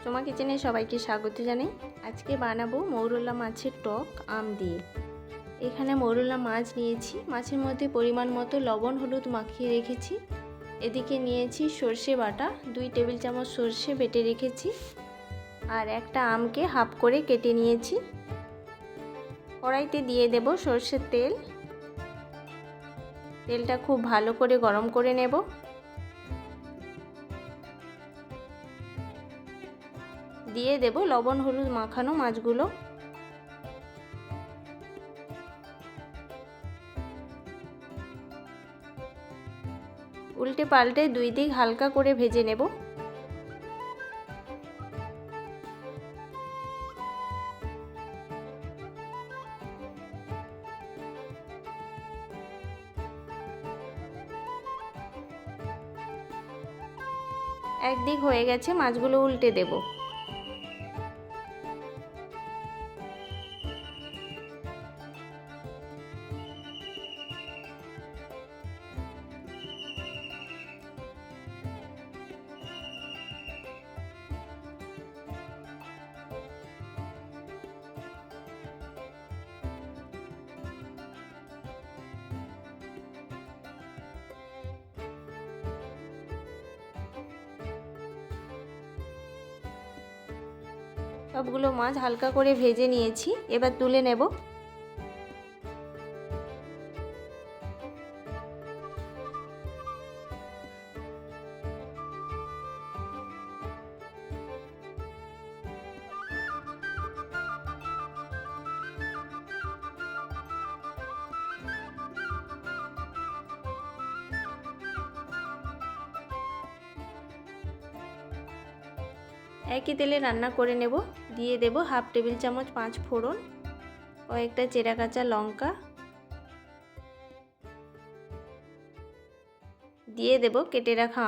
সোমা কিচেনে সবাইকে স্বাগত জানাই। আজকে বানাবো মৌরলা মাছের টক আম দিয়ে। এখানে মৌরলা মাছ নিয়েছি, মাছের মধ্যে পরিমাণ মতো লবণ হলুদ মাখিয়ে রেখেছি। এদিকে নিয়েছি সর্ষে বাটা, 2 টেবিল চামচ সর্ষে বেটে রেখেছি, আর একটা আমকে হাফ করে কেটে নিয়েছি। কড়াইতে দিয়ে দেব সর্ষের তেল। তেলটা খুব ভালো করে গরম করে নেব। দিয়ে দেব লবণ হলুদ মাখানো মাছগুলো। উল্টে পাল্টে 2 দিক হালকা করে ভেজে নেব। একদিক হয়ে গেছে, মাছগুলো উল্টে দেব। সবগুলো মাছ হালকা করে ভেজে নিয়েছি, এবার তুলে নেব। একই তেলে রান্না করে নেব। দিয়ে দেব হাফ টেবিল চামচ 5 ফোড়ন, কয়েকটা চেরা কাঁচা লঙ্কা, দিয়ে দেব কেটে রাখা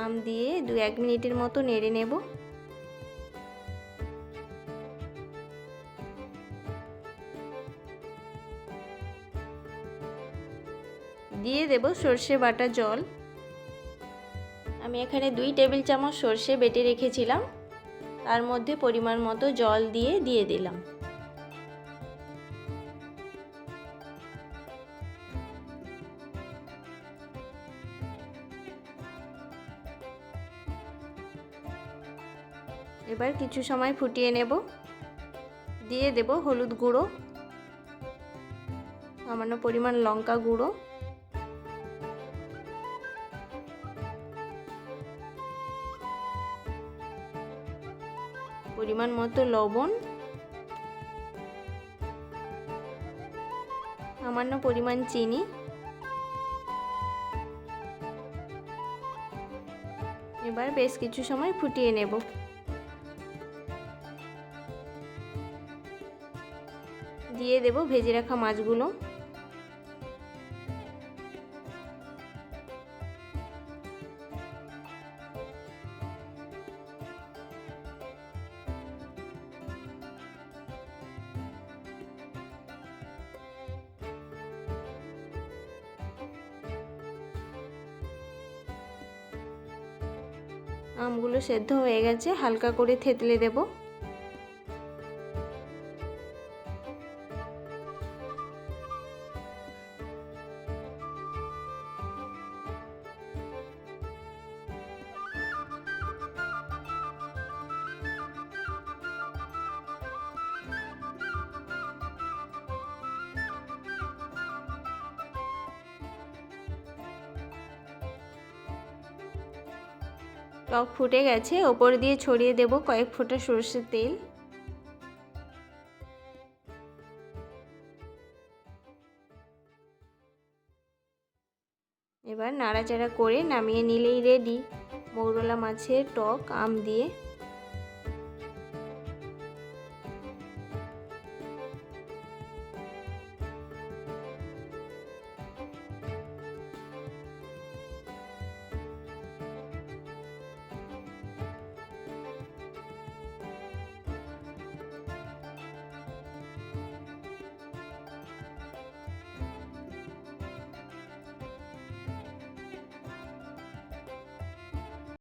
আম দিয়ে 2-1 মিনিটের মতো নেড়ে নেব। দিয়ে দেব সর্ষে বাটা জল। আমি এখানে 2 টেবিল চামচ সর্ষে বেটে রেখেছিলাম, তার মধ্যে পরিমাণ মতো জল দিয়ে দিলাম। এবার কিছু সময় ফুটিয়ে নেব। দিয়ে দেব হলুদ গুঁড়ো, সামান্য পরিমাণ লঙ্কা গুঁড়ো, পরিমাণ মতো লবণ, সামান্য পরিমাণ চিনি। এবার বেশ কিছু সময় ফুটিয়ে নেব। দিয়ে দেব ভেজে রাখা মাছগুলো। আমগুলো সেদ্ধ হয়ে গেছে, হালকা করে থেতলে দেব। টক ফুটে গেছে, ওপর দিয়ে ছড়িয়ে দেব কয়েক ফোঁটা সরষের তেল। এবার নাড়াচাড়া করে নামিয়ে নিলেই রেডি মৌরলা মাছের টক আম দিয়ে।